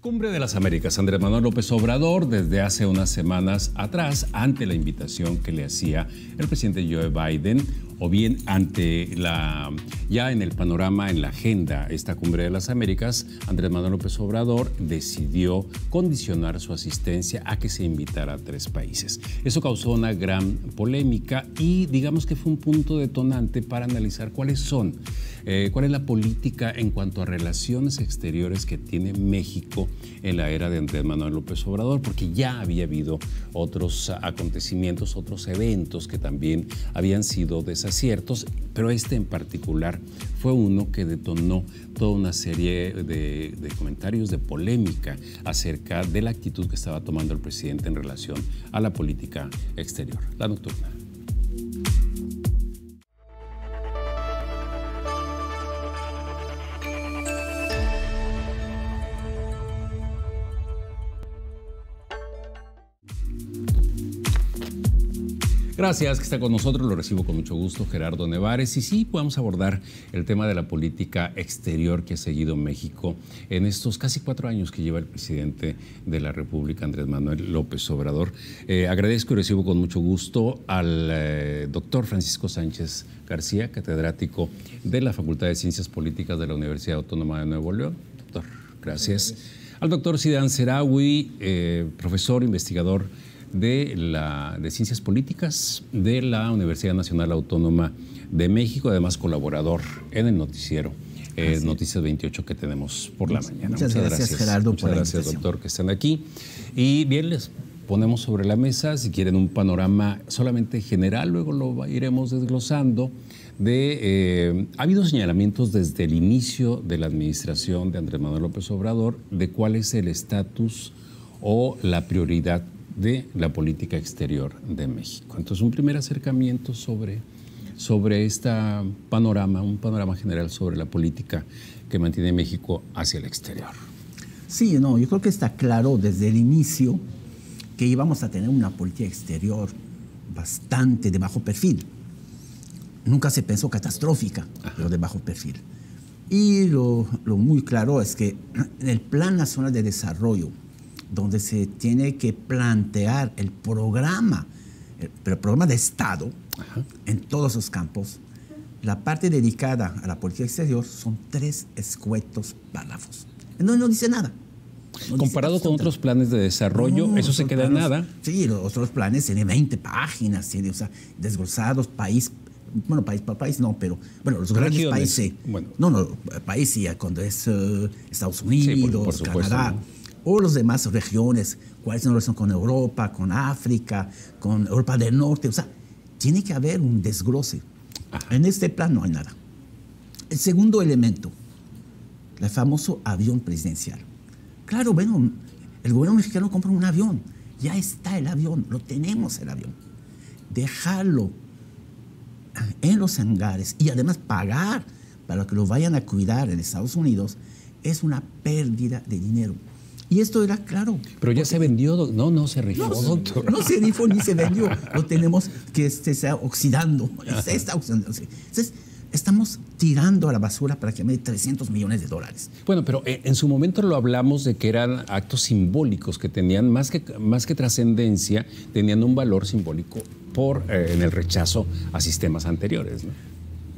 Cumbre de las Américas. Andrés Manuel López Obrador, desde hace unas semanas atrás, ante la invitación que le hacía el presidente Joe Biden, o bien ante ya en el panorama, en la agenda, esta Cumbre de las Américas, Andrés Manuel López Obrador decidió condicionar su asistencia a que se invitara a 3 países. Eso causó una gran polémica y digamos que fue un punto detonante para analizar cuál es la política en cuanto a relaciones exteriores que tiene México en la era de Andrés Manuel López Obrador, porque ya había habido otros acontecimientos, otros eventos que también habían sido desaciertos, pero este en particular fue uno que detonó toda una serie de comentarios de polémica acerca de la actitud que estaba tomando el presidente en relación a la política exterior. La nocturna. Gracias que está con nosotros, lo recibo con mucho gusto, Gerardo Nevares. Y sí, vamos a abordar el tema de la política exterior que ha seguido México en estos casi 4 años que lleva el presidente de la República, Andrés Manuel López Obrador. Agradezco y recibo con mucho gusto al doctor Francisco Sánchez García, catedrático de la Facultad de Ciencias Políticas de la Universidad Autónoma de Nuevo León. Doctor, gracias. Al doctor Zidane Seraoui, profesor, investigador de Ciencias Políticas de la Universidad Nacional Autónoma de México, además colaborador en el noticiero Noticias 28 que tenemos por la mañana. Muchas gracias, Gerardo, muchas gracias, doctor, que están aquí. Y bien, les ponemos sobre la mesa, si quieren, un panorama solamente general, luego lo iremos desglosando. Ha habido señalamientos desde el inicio de la administración de Andrés Manuel López Obrador de cuál es el estatus o la prioridad de la política exterior de México. Entonces, un primer acercamiento sobre este panorama, un panorama general sobre la política que mantiene México hacia el exterior. Sí, yo creo que está claro desde el inicio que íbamos a tener una política exterior bastante de bajo perfil. Nunca se pensó catastrófica, pero de bajo perfil. Y lo muy claro es que en el Plan Nacional de Desarrollo, donde se tiene que plantear el programa de Estado en todos los campos, la parte dedicada a la política exterior son 3 escuetos párrafos. No dice nada. Comparado con otros planes de desarrollo, eso se queda en nada. Sí, los otros planes tienen 20 páginas, desglosados país por país no, pero bueno, los grandes regiones, países. Bueno. País sí, cuando es Estados Unidos, sí, por supuesto, Canadá. ¿no? O las demás regiones, cuáles son la relación con Europa, con África, con Europa del Norte. O sea, tiene que haber un desglose. En este plan no hay nada. El segundo elemento, el famoso avión presidencial. Claro, bueno, el gobierno mexicano compra un avión. Ya está el avión, lo tenemos el avión. Dejarlo en los hangares y además pagar para que lo vayan a cuidar en Estados Unidos es una pérdida de dinero. Y esto era claro. Pero ya se vendió, no se rifó, doctor. No se rifó ni se vendió. Lo tenemos que se está oxidando. Se está oxidando. Entonces, estamos tirando a la basura prácticamente $300 millones. Bueno, pero en su momento lo hablamos de que eran actos simbólicos que tenían más que trascendencia, tenían un valor simbólico en el rechazo a sistemas anteriores, ¿no?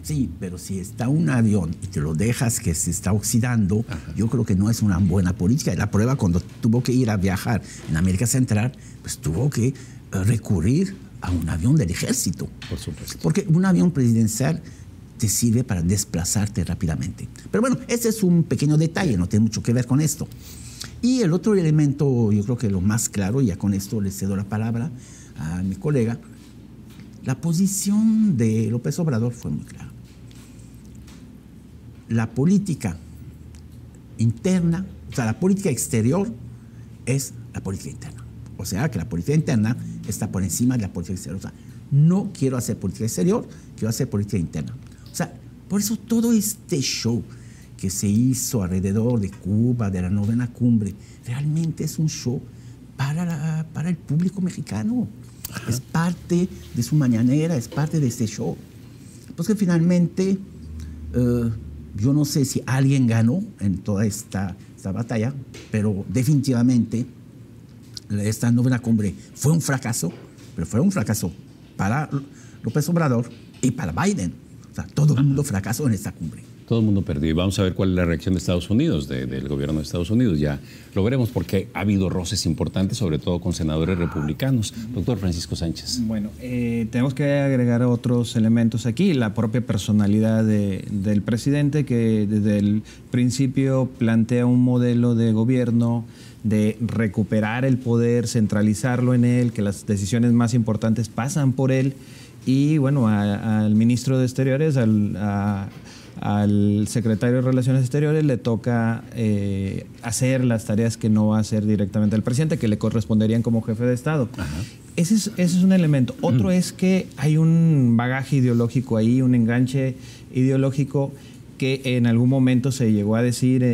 Sí, pero si está un avión y te lo dejas que se está oxidando, yo creo que no es una buena política. Y la prueba, cuando tuvo que ir a viajar en América Central, pues tuvo que recurrir a un avión del ejército. Por supuesto. Porque un avión presidencial te sirve para desplazarte rápidamente. Pero bueno, ese es un pequeño detalle, no tiene mucho que ver con esto. Y el otro elemento, yo creo que lo más claro, y ya con esto le cedo la palabra a mi colega, la posición de López Obrador fue muy clara. La política interna, o sea, la política exterior es la política interna. O sea, que la política interna está por encima de la política exterior. O sea, no quiero hacer política exterior, quiero hacer política interna. O sea, por eso todo este show que se hizo alrededor de Cuba, de la 9ª cumbre, realmente es un show para el público mexicano. Es parte de su mañanera, es parte de este show. Pues que finalmente... yo no sé si alguien ganó en toda esta esta batalla, pero definitivamente esta novena cumbre fue un fracaso, pero fue un fracaso para López Obrador y para Biden. O sea, todo el mundo fracasó en esta cumbre. Todo el mundo perdió. Y vamos a ver cuál es la reacción de Estados Unidos, del gobierno de Estados Unidos. Ya lo veremos porque ha habido roces importantes, sobre todo con senadores republicanos. Doctor Francisco Sánchez. Bueno, tenemos que agregar otros elementos aquí. La propia personalidad del presidente, que desde el principio plantea un modelo de gobierno de recuperar el poder, centralizarlo en él, que las decisiones más importantes pasan por él. Y bueno, al ministro de Exteriores, al secretario de Relaciones Exteriores le toca hacer las tareas que no va a hacer directamente el presidente, que le corresponderían como jefe de Estado. Ese es un elemento. Otro es que hay un bagaje ideológico ahí, un enganche ideológico que en algún momento se llegó a decir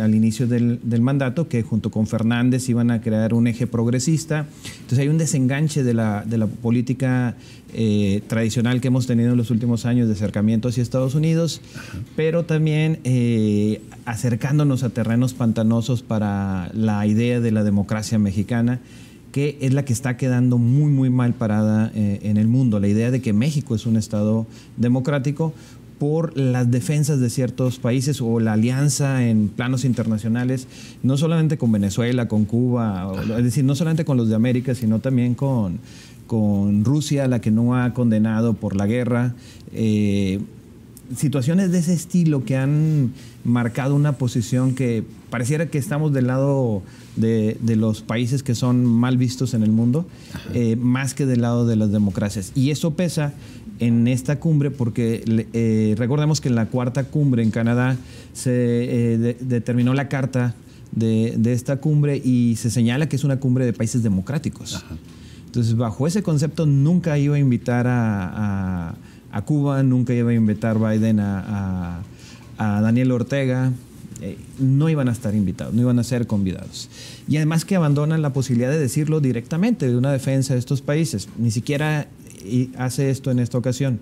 al inicio del mandato que junto con Fernández iban a crear un eje progresista. Entonces hay un desenganche de la política tradicional que hemos tenido en los últimos años de acercamiento hacia Estados Unidos, pero también acercándonos a terrenos pantanosos para la idea de la democracia mexicana, que es la que está quedando muy, muy mal parada en el mundo. La idea de que México es un Estado democrático por las defensas de ciertos países o la alianza en planos internacionales, no solamente con Venezuela, con Cuba, es decir, no solamente con los de América, sino también con Rusia, la que no ha condenado por la guerra. Situaciones de ese estilo que han marcado una posición que pareciera que estamos del lado de los países que son mal vistos en el mundo, más que del lado de las democracias. Y eso pesa en esta cumbre porque recordemos que en la cuarta cumbre en Canadá se determinó la carta de esta cumbre y se señala que es una cumbre de países democráticos. Entonces, bajo ese concepto, nunca iba a invitar a Cuba, nunca iba a invitar Biden a Daniel Ortega. No iban a estar invitados, no iban a ser convidados. Y además que abandonan la posibilidad de decirlo directamente, de una defensa de estos países. Ni siquiera hace esto en esta ocasión.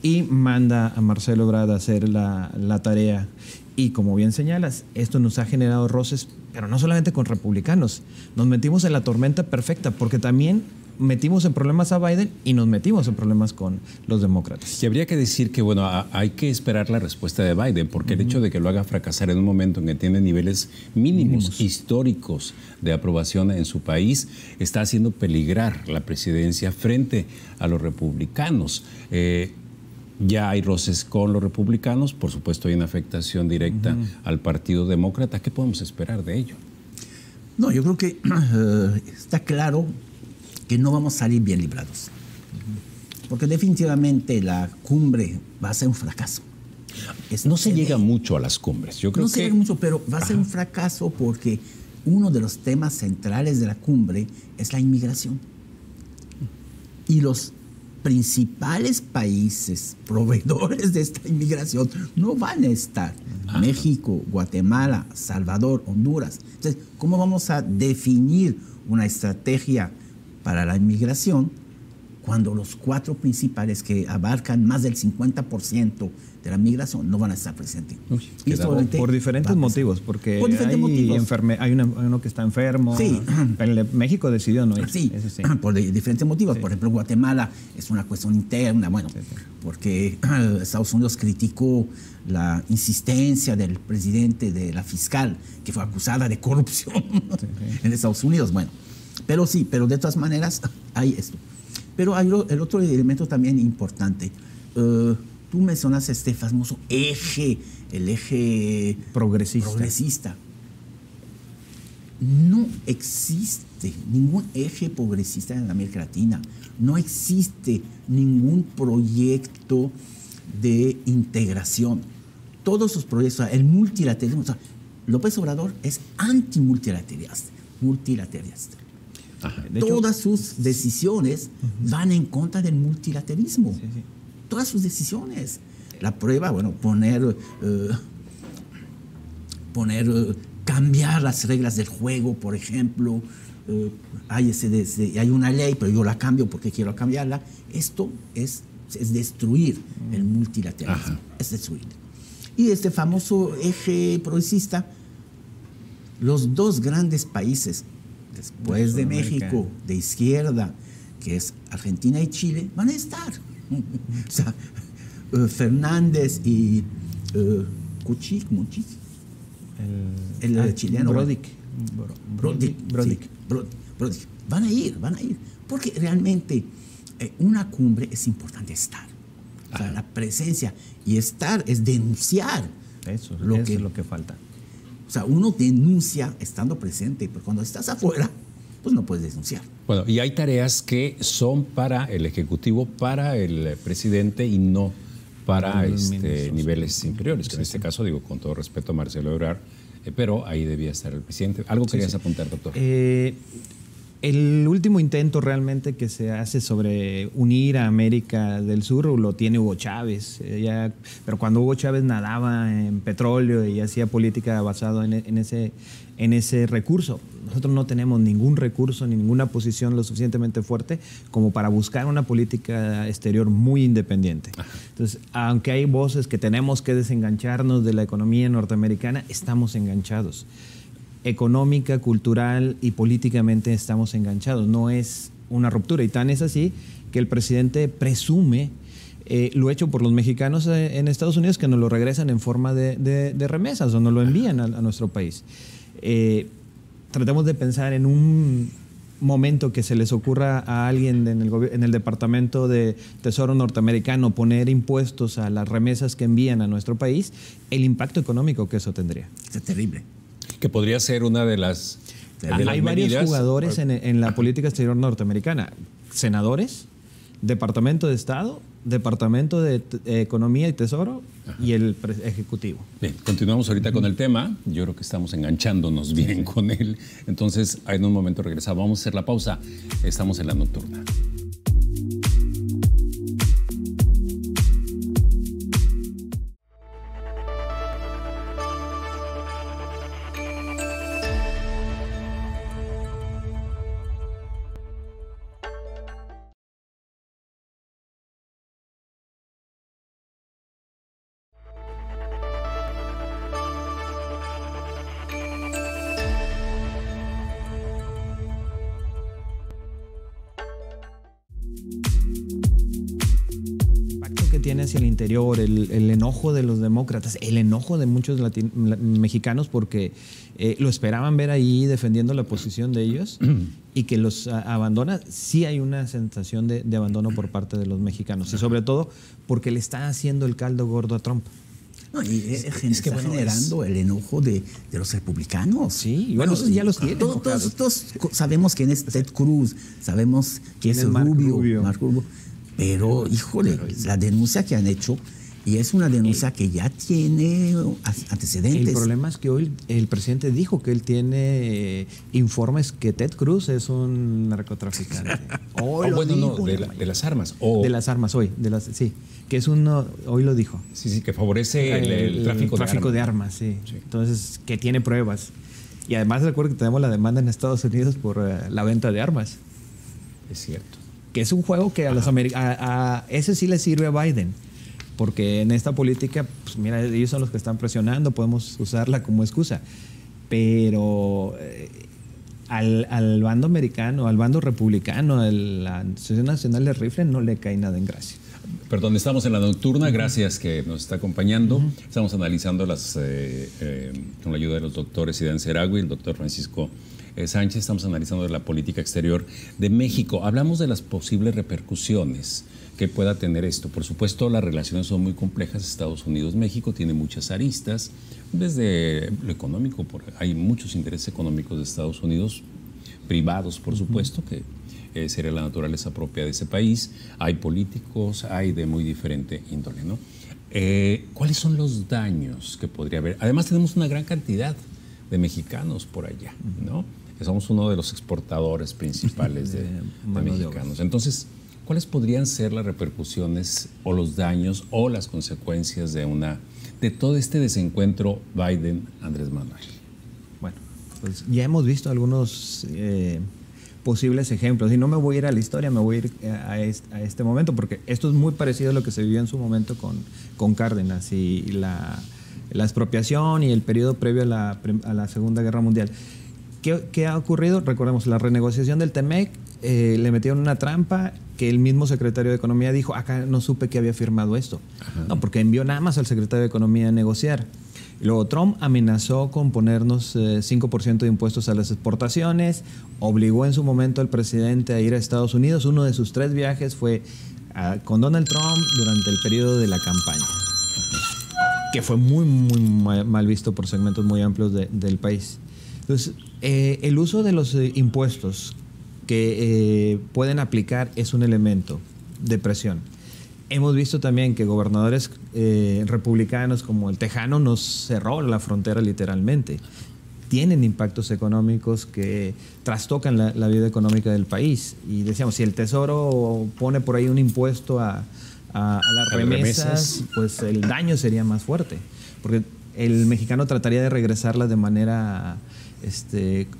Y manda a Marcelo Ebrard a hacer la tarea. Y como bien señalas, esto nos ha generado roces, pero no solamente con republicanos. Nos metimos en la tormenta perfecta, porque también metimos en problemas a Biden y nos metimos en problemas con los demócratas. Y habría que decir que, bueno, hay que esperar la respuesta de Biden, porque el hecho de que lo haga fracasar en un momento en que tiene niveles mínimos históricos de aprobación en su país, está haciendo peligrar la presidencia frente a los republicanos. Ya hay roces con los republicanos, por supuesto hay una afectación directa al Partido Demócrata. ¿Qué podemos esperar de ello? No, yo creo que está claro que no vamos a salir bien librados. Porque definitivamente la cumbre va a ser un fracaso. No se llega mucho a las cumbres. Yo creo no se llega mucho, pero va a ser un fracaso porque uno de los temas centrales de la cumbre es la inmigración. Y los principales países proveedores de esta inmigración no van a estar. México, Guatemala, Salvador, Honduras. Entonces, ¿cómo vamos a definir una estrategia para la inmigración cuando los cuatro principales que abarcan más del 50% de la migración no van a estar presentes? Por diferentes motivos, porque hay uno que está enfermo. Sí. México decidió no ir. Sí, por diferentes motivos. Sí. Por ejemplo, Guatemala es una cuestión interna, porque Estados Unidos criticó la insistencia del presidente de la fiscal, que fue acusada de corrupción en Estados Unidos. Pero de todas maneras hay esto. Pero hay el otro elemento también importante. Tú mencionas este famoso eje, el eje progresista. No existe ningún eje progresista en América Latina. No existe ningún proyecto de integración. Todos sus proyectos, el multilateralismo. López Obrador es antimultilateralista. Todas sus decisiones van en contra del multilateralismo. Todas sus decisiones. La prueba, cambiar las reglas del juego, por ejemplo. Hay una ley, pero yo la cambio porque quiero cambiarla. Esto es destruir el multilateralismo. Es destruir. Y este famoso eje progresista los dos grandes países, después de México, de izquierda, que es Argentina y Chile, van a estar. O sea, Fernández y Kuczynski, el chileno. Brodik. Van a ir. Porque realmente una cumbre es importante estar. O sea, la presencia y estar es denunciar. Eso es lo que falta. O sea, uno denuncia estando presente, pero cuando estás afuera, pues no puedes denunciar. Bueno, y hay tareas que son para el Ejecutivo, para el presidente y no para niveles inferiores. Que en este caso, digo, con todo respeto a Marcelo Ebrard, pero ahí debía estar el presidente. ¿Algo querías apuntar, doctor? El último intento realmente que se hace sobre unir a América del Sur lo tiene Hugo Chávez. Pero cuando Hugo Chávez nadaba en petróleo y hacía política basada en ese recurso, nosotros no tenemos ningún recurso ni ninguna posición lo suficientemente fuerte como para buscar una política exterior muy independiente. Entonces, aunque hay voces que tenemos que desengancharnos de la economía norteamericana, estamos enganchados. Económica, cultural y políticamente estamos enganchados. No es una ruptura. Y tan es así que el presidente presume lo hecho por los mexicanos en Estados Unidos, que nos lo regresan en forma de remesas o nos lo envían a nuestro país. Tratemos de pensar en un momento que se les ocurra a alguien en el Departamento de Tesoro norteamericano poner impuestos a las remesas que envían a nuestro país, el impacto económico que eso tendría. Es terrible. Que podría ser una de las Hay varios jugadores en la política exterior norteamericana. Senadores, Departamento de Estado, Departamento de Economía y Tesoro y el Ejecutivo. Bien, continuamos ahorita con el tema. Yo creo que estamos enganchándonos bien con él. Entonces, en un momento regresamos. Vamos a hacer la pausa. Estamos en la nocturna. Tiene hacia el interior, el enojo de los demócratas, el enojo de muchos mexicanos porque lo esperaban ver ahí defendiendo la posición de ellos y que los abandona. Sí hay una sensación de abandono por parte de los mexicanos y sobre todo porque le está haciendo el caldo gordo a Trump. No, y está generando el enojo de los republicanos. Sí, bueno, ya los tienen. Todos sabemos quién es Ted Cruz, sabemos que es Rubio. Marco Rubio. Pero, híjole, la denuncia que han hecho, y es una denuncia que ya tiene antecedentes. El problema es que hoy el presidente dijo que él tiene informes que Ted Cruz es un narcotraficante. De las armas. De las armas, hoy. Sí, que es hoy lo dijo. Sí, que favorece el tráfico de armas. Sí. Entonces, que tiene pruebas. Y además recuerdo que tenemos la demanda en Estados Unidos por la venta de armas. Es cierto. Que es un juego que a ese sí le sirve a Biden, porque en esta política, pues mira, ellos son los que están presionando, podemos usarla como excusa, pero al bando americano, al bando republicano, a la Asociación Nacional de Rifle no le cae nada en gracia. Perdón, estamos en la nocturna, gracias que nos está acompañando. Estamos analizando con la ayuda de los doctores Idan Zeragoui y el doctor Francisco Sánchez, estamos analizando la política exterior de México. Hablamos de las posibles repercusiones que pueda tener esto. Por supuesto, las relaciones son muy complejas. Estados Unidos-México tiene muchas aristas, desde lo económico, porque hay muchos intereses económicos de Estados Unidos, privados, por supuesto, que sería la naturaleza propia de ese país. Hay políticos, hay de muy diferente índole, ¿no? ¿Cuáles son los daños que podría haber? Además, tenemos una gran cantidad de mexicanos por allá, ¿no? Que somos uno de los exportadores principales de mexicanos. Entonces, ¿cuáles podrían ser las repercusiones o los daños o las consecuencias de todo este desencuentro Biden-Andrés Manuel? Bueno, pues ya hemos visto algunos posibles ejemplos y no me voy a ir a la historia, me voy a ir a este momento porque esto es muy parecido a lo que se vivió en su momento con Cárdenas y la expropiación y el periodo previo a la Segunda Guerra Mundial. ¿Qué ha ocurrido? Recordemos, la renegociación del TEMEC, le metieron una trampa que el mismo secretario de Economía dijo, acá no supe que había firmado esto. Ajá. No, porque envió nada más al secretario de Economía a negociar. Y luego Trump amenazó con ponernos 5% de impuestos a las exportaciones, obligó en su momento al presidente a ir a Estados Unidos. Uno de sus 3 viajes fue con Donald Trump durante el periodo de la campaña, que fue muy mal visto por segmentos muy amplios del país. Entonces, el uso de los impuestos que pueden aplicar es un elemento de presión. Hemos visto también que gobernadores republicanos como el tejano nos cerró la frontera literalmente. Tienen impactos económicos que trastocan la vida económica del país. Y decíamos, si el Tesoro pone por ahí un impuesto a las remesas, pues el daño sería más fuerte. Porque el mexicano trataría de regresarla de manera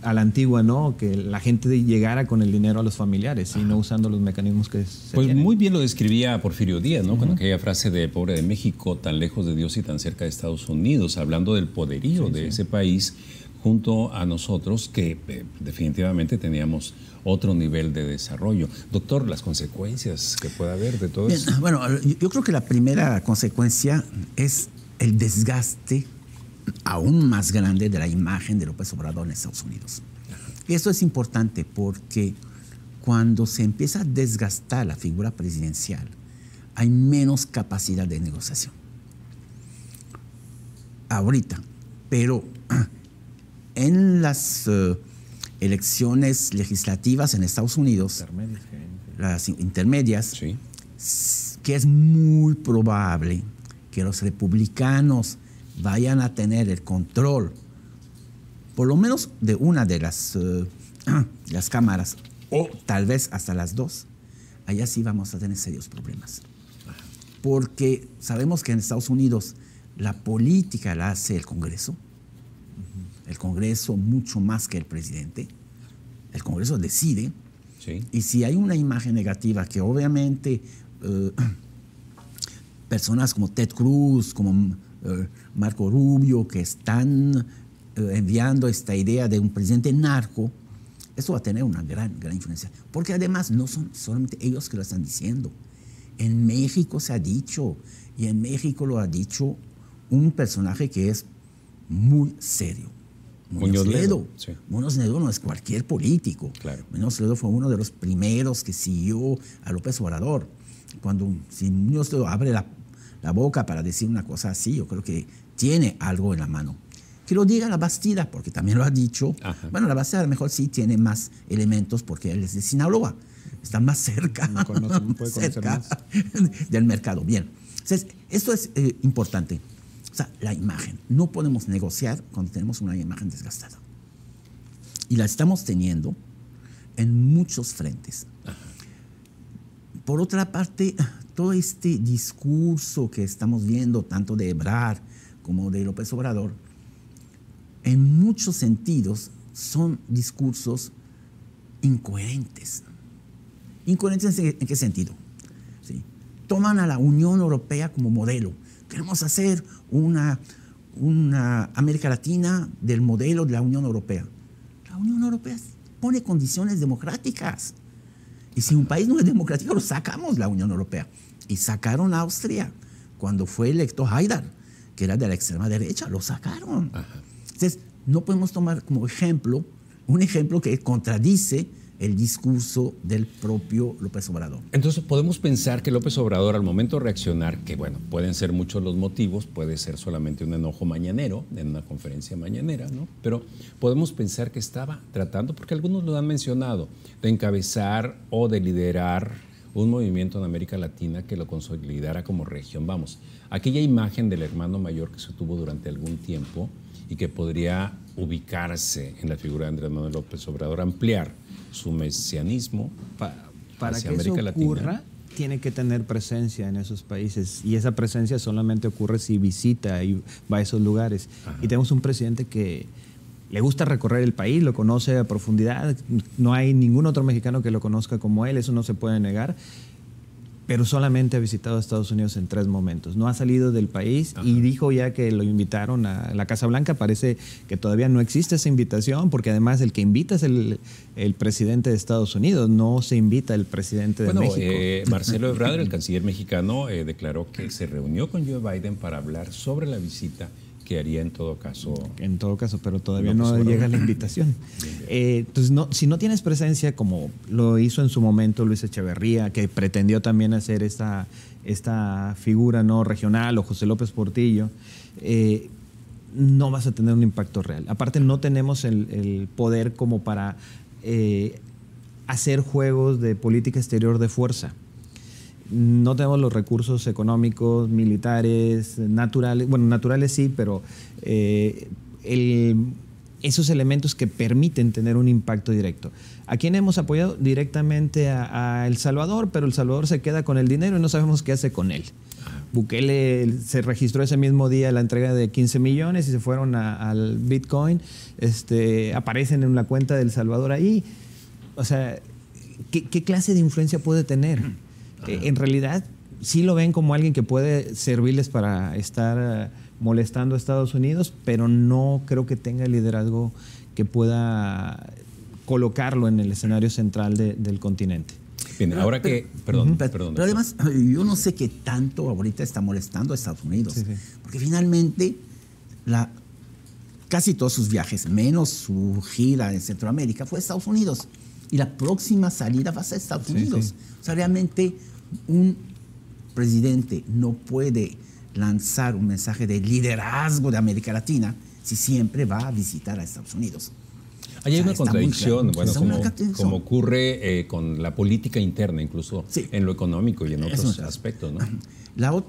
a la antigua, ¿no? Que la gente llegara con el dinero a los familiares. Ajá. Y no usando los mecanismos que se Pues tienen. Muy bien lo describía Porfirio Díaz, ¿no? Con aquella frase de pobre de México, tan lejos de Dios y tan cerca de Estados Unidos, hablando del poderío de ese país junto a nosotros que definitivamente teníamos otro nivel de desarrollo. Doctor, las consecuencias que pueda haber de todo eso. Bueno, yo creo que la primera consecuencia es el desgaste aún más grande de la imagen de López Obrador en Estados Unidos. Y esto es importante porque cuando se empieza a desgastar la figura presidencial, hay menos capacidad de negociación. Ahorita, pero en las elecciones legislativas en Estados Unidos, las intermedias, sí, que es muy probable que los republicanos vayan a tener el control, por lo menos de una de las cámaras, o tal vez hasta las 2, allá sí vamos a tener serios problemas. Porque sabemos que en Estados Unidos la política la hace el Congreso, el Congreso mucho más que el presidente. El Congreso decide, sí, y si hay una imagen negativa que obviamente personas como Ted Cruz, como Marco Rubio, que están enviando esta idea de un presidente narco, eso va a tener una gran influencia. Porque además no son solamente ellos que lo están diciendo. En México se ha dicho, y en México lo ha dicho un personaje que es muy serio. Muñoz Ledo. Sí. Muñoz Ledo no es cualquier político. Claro. Muñoz Ledo fue uno de los primeros que siguió a López Obrador. Si Muñoz Ledo abre la boca para decir una cosa así, yo creo que tiene algo en la mano. Que lo diga la Bastida, porque también lo ha dicho. Ajá. Bueno, la Bastida a lo mejor sí tiene más elementos porque él es de Sinaloa. Está más cerca, del mercado. Bien. Entonces, esto es importante. O sea, la imagen. No podemos negociar cuando tenemos una imagen desgastada. Y la estamos teniendo en muchos frentes. Ajá. Por otra parte, todo este discurso que estamos viendo, tanto de Ebrard como de López Obrador, en muchos sentidos son discursos incoherentes. ¿Incoherentes en qué sentido? ¿Sí? Toman a la Unión Europea como modelo. Queremos hacer una América Latina del modelo de la Unión Europea. La Unión Europea pone condiciones democráticas. Y si un país no es democrático, lo sacamos la Unión Europea. Y sacaron a Austria cuando fue electo Haidar, que era de la extrema derecha. Lo sacaron. Ajá. Entonces, no podemos tomar como ejemplo un ejemplo que contradice el discurso del propio López Obrador. Entonces, podemos pensar que López Obrador, al momento de reaccionar, que bueno, pueden ser muchos los motivos, puede ser solamente un enojo mañanero, en una conferencia mañanera, ¿no? Pero podemos pensar que estaba tratando, porque algunos lo han mencionado, de encabezar o de liderar un movimiento en América Latina que lo consolidara como región. Vamos, aquella imagen del hermano mayor que se tuvo durante algún tiempo y que podría ubicarse en la figura de Andrés Manuel López Obrador, ampliar su mesianismo para hacia que América eso ocurra, Latina. Tiene que tener presencia en esos países, y esa presencia solamente ocurre si visita y va a esos lugares. Ajá. Y tenemos un presidente que le gusta recorrer el país, lo conoce a profundidad, no hay ningún otro mexicano que lo conozca como él, eso no se puede negar. pero solamente ha visitado Estados Unidos en 3 momentos. No ha salido del país. Ajá. Y dijo ya que lo invitaron a la Casa Blanca. Parece que todavía no existe esa invitación, porque además el que invita es el presidente de Estados Unidos, no se invita el presidente de México. Marcelo Ebrard, el canciller mexicano, declaró que se reunió con Joe Biden para hablar sobre la visita que haría en todo caso. En todo caso, pero todavía no llega la invitación. Entonces, si no tienes presencia, como lo hizo en su momento Luis Echeverría, que pretendió también hacer esta figura no regional, o José López Portillo, no vas a tener un impacto real. Aparte, no tenemos el poder como para hacer juegos de política exterior de fuerza. No tenemos los recursos económicos, militares, naturales. Bueno, naturales sí, pero esos elementos que permiten tener un impacto directo. ¿A quién hemos apoyado? Directamente a El Salvador, pero El Salvador se queda con el dinero y no sabemos qué hace con él. Bukele se registró ese mismo día la entrega de 15 millones y se fueron al Bitcoin. Aparecen en la cuenta de El Salvador ahí. O sea, ¿qué clase de influencia puede tener? En realidad, sí lo ven como alguien que puede servirles para estar molestando a Estados Unidos, pero no creo que tenga el liderazgo que pueda colocarlo en el escenario central del continente. Bien, ahora que... Perdón. Pero además, yo no sé qué tanto ahorita está molestando a Estados Unidos, sí. Porque finalmente casi todos sus viajes, menos su gira en Centroamérica, fue a Estados Unidos. Y la próxima salida va a ser Estados Unidos. Sí. O sea, realmente un presidente no puede lanzar un mensaje de liderazgo de América Latina si siempre va a visitar a Estados Unidos. Hay una contradicción, bueno, como ocurre con la política interna, incluso en lo económico y en otros aspectos, ¿no?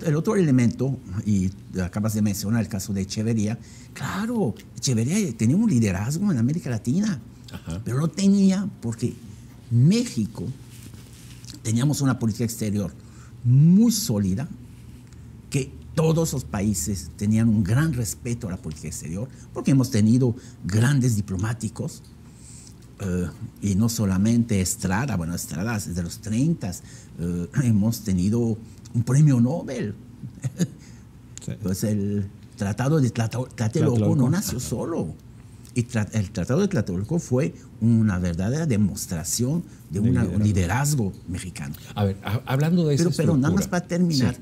El otro elemento, y acabas de mencionar el caso de Echeverría, claro, Echeverría tenía un liderazgo en América Latina. Ajá. Pero lo tenía porque México teníamos una política exterior muy sólida, que todos los países tenían un gran respeto a la política exterior, porque hemos tenido grandes diplomáticos, y no solamente Estrada, bueno, Estrada desde los 30, hemos tenido un premio Nobel. Sí. Pues el Tratado de Tlatelolco no nació solo. Y el Tratado de Tlatelolco fue una verdadera demostración de un liderazgo mexicano. A ver, hablando de eso. Pero nada más para terminar, sí.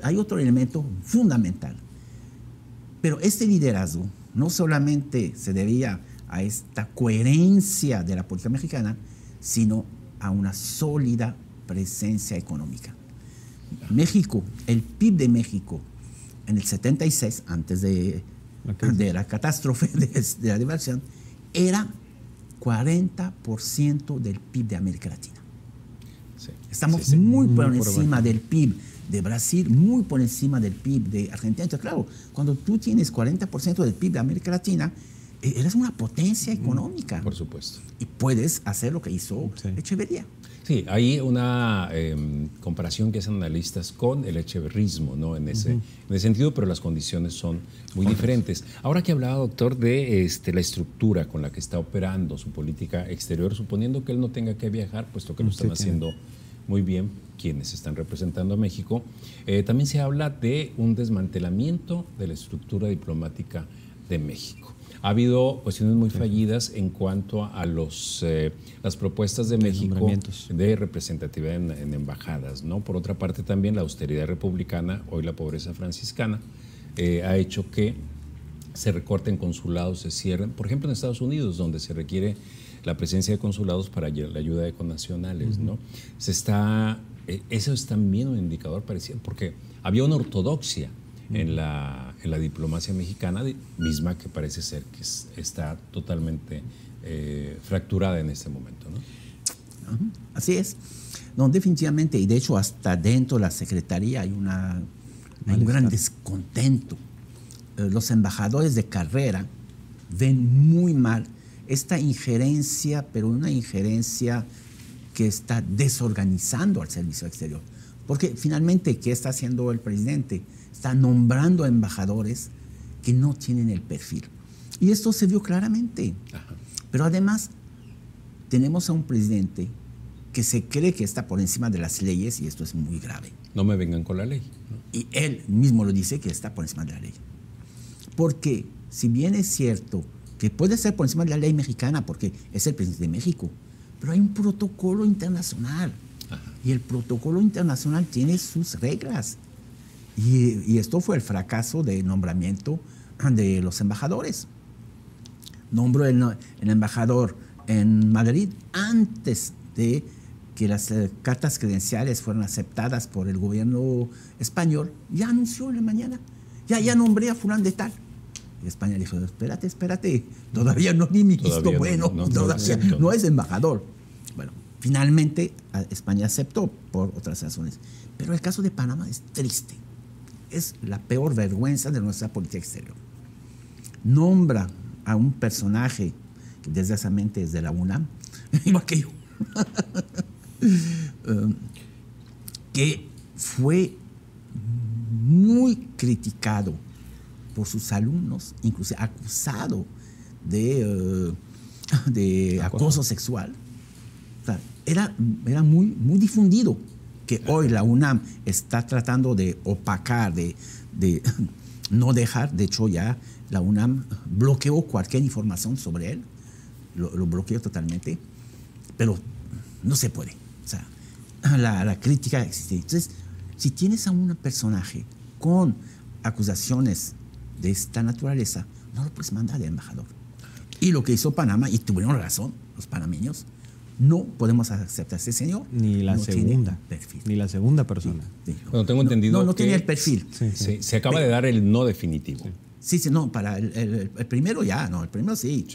Hay otro elemento fundamental. Pero este liderazgo no solamente se debía a esta coherencia de la política mexicana, sino a una sólida presencia económica. México, el PIB de México en el 76, antes de la catástrofe de la devaluación, era 40% del PIB de América Latina. Sí, estamos muy por encima del PIB de Brasil, muy por encima del PIB de Argentina. Entonces, claro, cuando tú tienes 40% del PIB de América Latina, eres una potencia económica. Por supuesto. Y puedes hacer lo que hizo Echeverría. Sí, hay una comparación que hacen analistas con el echeverrismo, ¿no? En ese sentido, pero las condiciones son muy diferentes. Ahora que hablaba, doctor, de la estructura con la que está operando su política exterior, suponiendo que él no tenga que viajar, puesto que lo están haciendo muy bien quienes están representando a México, también se habla de un desmantelamiento de la estructura diplomática de México. Ha habido cuestiones muy fallidas en cuanto a las propuestas de México de representatividad en embajadas, ¿no? Por otra parte, también la austeridad republicana, hoy la pobreza franciscana, ha hecho que se recorten consulados, se cierren. Por ejemplo, en Estados Unidos, donde se requiere la presencia de consulados para la ayuda de connacionales, ¿no? Eso es también un indicador parecido, porque había una ortodoxia en la diplomacia mexicana, misma que parece ser que está totalmente fracturada en este momento, ¿no? Así es. No, definitivamente, y de hecho hasta dentro de la Secretaría hay un gran descontento. Los embajadores de carrera ven muy mal esta injerencia, pero una injerencia que está desorganizando al servicio exterior. Porque finalmente, ¿qué está haciendo el presidente? Está nombrando a embajadores que no tienen el perfil. Y esto se vio claramente. Ajá. Pero además, tenemos a un presidente que se cree que está por encima de las leyes, y esto es muy grave. No me vengan con la ley, ¿no? Y él mismo lo dice, que está por encima de la ley. Porque si bien es cierto que puede ser por encima de la ley mexicana, porque es el presidente de México, pero hay un protocolo internacional. Ajá. Y el protocolo internacional tiene sus reglas. Y esto fue el fracaso de nombramiento de los embajadores. Nombró el embajador en Madrid antes de que las cartas credenciales fueran aceptadas por el gobierno español. Ya anunció en la mañana, ya nombré a fulano de tal. Y España dijo, espérate, todavía no di mi visto bueno, todavía no es embajador. Bueno, finalmente España aceptó por otras razones. Pero el caso de Panamá es triste. Es la peor vergüenza de nuestra política exterior. Nombra a un personaje que desgraciadamente es de la UNAM, igual que yo, que fue muy criticado por sus alumnos, incluso acusado de acoso sexual. O sea, era muy difundido, que hoy la UNAM está tratando de opacar, de no dejar. De hecho, ya la UNAM bloqueó cualquier información sobre él, lo bloqueó totalmente, pero no se puede. O sea, la crítica existe. Entonces, si tienes a un personaje con acusaciones de esta naturaleza, no lo puedes mandar de embajador. Y lo que hizo Panamá, y tuvieron razón los panameños, no podemos aceptar a ese señor. Ni la segunda. Ni la segunda persona. Sí. Bueno, tengo entendido no tenía el perfil. Sí. Se acaba de dar el no definitivo. Sí, no, para el primero ya, no, el primero sí.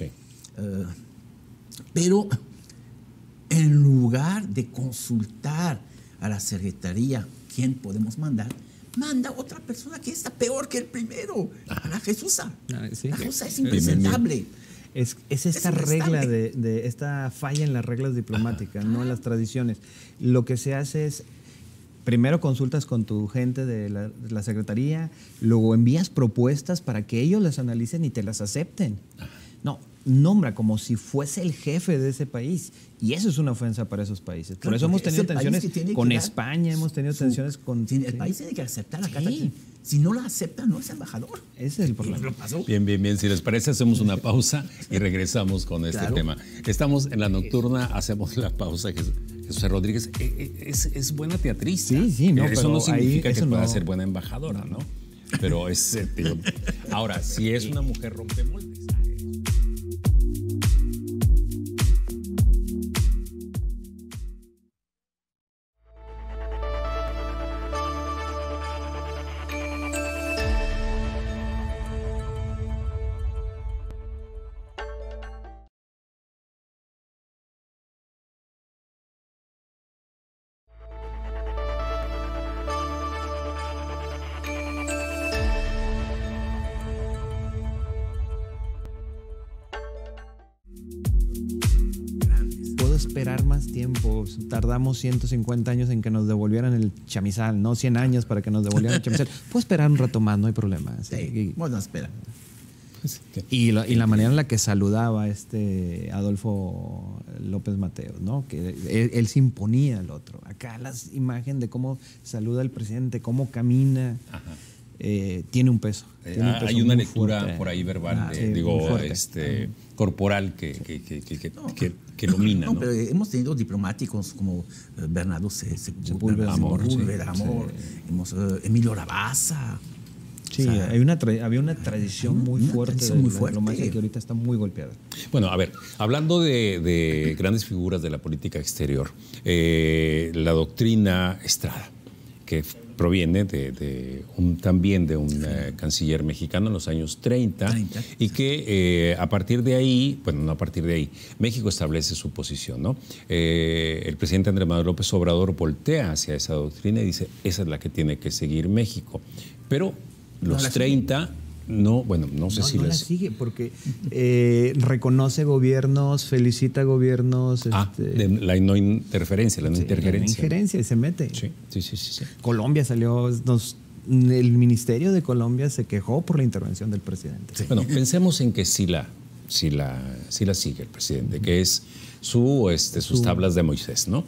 Pero en lugar de consultar a la Secretaría quién podemos mandar, manda a otra persona que está peor que el primero, a la Jesusa. Sí. La Jesusa es impresentable. Es esta regla de esta falla en las reglas diplomáticas, no en las tradiciones. Lo que se hace es, primero consultas con tu gente de la Secretaría, luego envías propuestas para que ellos las analicen y te las acepten. No, nombra como si fuese el jefe de ese país. Y eso es una ofensa para esos países. Por eso hemos tenido tensiones con España, hemos tenido tensiones con... El país tiene que aceptar la carta. Si no la acepta, no es embajador. Ese es el problema. Bien. Si les parece, hacemos una pausa y regresamos con este tema. Estamos en la nocturna, hacemos la pausa. José Rodríguez es buena teatrista. Sí, no, eso no significa que pueda ser buena embajadora, ¿no? Pero es... ahora, si es una mujer rompemoldes. Esperar más tiempo. Tardamos 150 años en que nos devolvieran el chamizal, no 100 años para que nos devolvieran el chamizal. Puedo esperar un rato más, no hay problema. Sí, bueno, espera. Y la manera en la que saludaba Adolfo López Mateos, ¿no? Que él se imponía al otro. Acá las imágenes de cómo saluda el presidente, cómo camina, tiene un peso. Hay una lectura fuerte, por ahí verbal, corporal que domina. No, pero hemos tenido diplomáticos como Bernardo Sepúlveda, Emilio Rabasa. Sí, había una tradición muy fuerte de la diplomacia que ahorita está muy golpeada. Bueno, a ver, hablando de grandes figuras de la política exterior, la doctrina Estrada, que proviene también de un canciller mexicano en los años 30 y que a partir de ahí, bueno, no a partir de ahí, México establece su posición, ¿no? El presidente Andrés Manuel López Obrador voltea hacia esa doctrina y dice, esa es la que tiene que seguir México. Pero los 30... No, bueno, no sé si no la sigue porque reconoce gobiernos, felicita gobiernos. La no interferencia, la no interferencia. La injerencia y se mete. Sí. Colombia salió, el Ministerio de Colombia se quejó por la intervención del presidente. Sí. Bueno, pensemos en que sí la sí la sigue el presidente, que es sus tablas de Moisés, ¿no?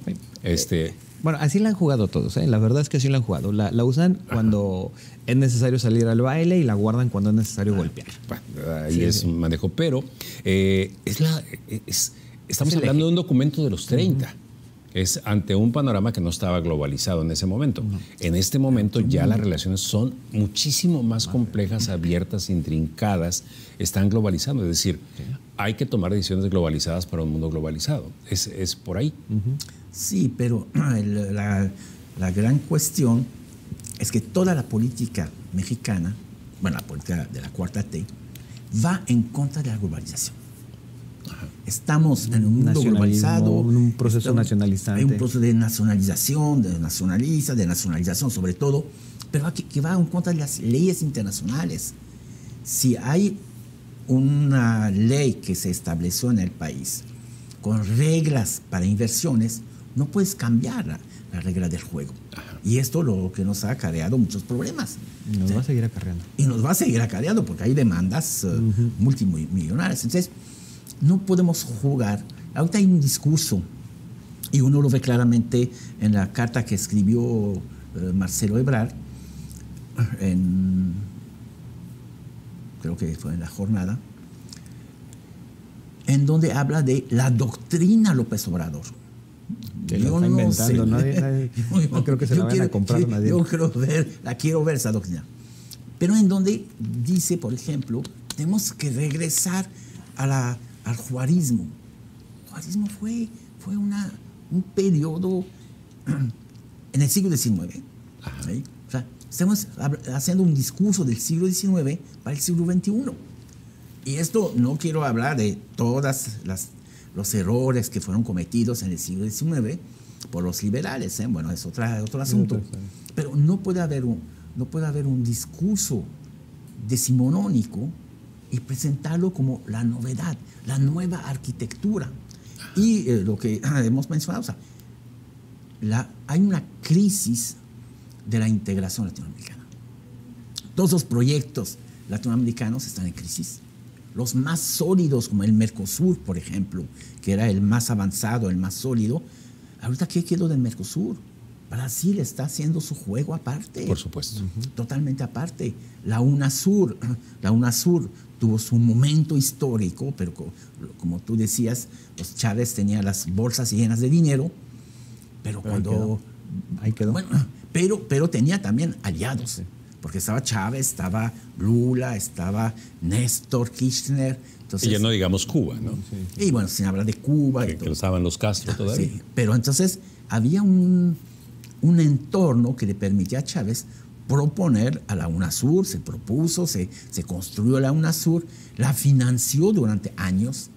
Bueno, así la han jugado todos, ¿eh? La verdad es que así la han jugado. La usan cuando es necesario salir al baile y la guardan cuando es necesario golpear. Bueno, ahí es un manejo, pero estamos hablando de un documento de los 30. Es ante un panorama que no estaba globalizado en ese momento. En este momento ya las relaciones son muchísimo más complejas, abiertas, intrincadas, están globalizando. Es decir, hay que tomar decisiones globalizadas para un mundo globalizado. Es por ahí. Sí, pero la gran cuestión es que toda la política mexicana, bueno, la política de la Cuarta T, va en contra de la globalización. Estamos en un mundo globalizado. En un proceso nacionalizante. Hay un proceso de nacionalización, de nacionalización sobre todo, pero que va en contra de las leyes internacionales. Si hay una ley que se estableció en el país con reglas para inversiones, no puedes cambiar la regla del juego. Y esto lo que nos ha acarreado muchos problemas. Y nos va a seguir acarreando. Y nos va a seguir acarreando porque hay demandas multimillonarias. Entonces, no podemos jugar. Ahorita hay un discurso, y uno lo ve claramente en la carta que escribió Marcelo Ebrard, creo que fue en La Jornada, en donde habla de la doctrina López Obrador. Que lo está inventando, no creo que se la vayan a comprar nadie. Yo quiero ver esa doctrina. Pero en donde dice, por ejemplo, tenemos que regresar al juarismo. El juarismo fue un periodo en el siglo XIX. ¿Sí? O sea, estamos haciendo un discurso del siglo XIX para el siglo XXI. Y esto no quiero hablar de todos los errores que fueron cometidos en el siglo XIX por los liberales. Bueno, es otro asunto. Pero no puede haber un discurso decimonónico y presentarlo como la novedad, la nueva arquitectura. Y lo que hemos mencionado, o sea, hay una crisis de la integración latinoamericana. Todos los proyectos latinoamericanos están en crisis. Los más sólidos, como el Mercosur, por ejemplo, que era el más avanzado, el más sólido. Ahorita, ¿qué quedó del Mercosur? Brasil está haciendo su juego aparte. Por supuesto. Totalmente aparte. La UNASUR tuvo su momento histórico, pero como tú decías, los Chávez tenían las bolsas llenas de dinero, pero ahí quedó. Bueno, pero tenía también aliados. Sí. Porque estaba Chávez, estaba Lula, estaba Néstor Kirchner. Entonces, y ya no digamos Cuba, ¿no? Sí. Y bueno, sin hablar de Cuba. Que estaban los Castro todavía. Sí, pero entonces había un entorno que le permitía a Chávez proponer a la UNASUR, se propuso, se construyó la UNASUR, la financió durante años,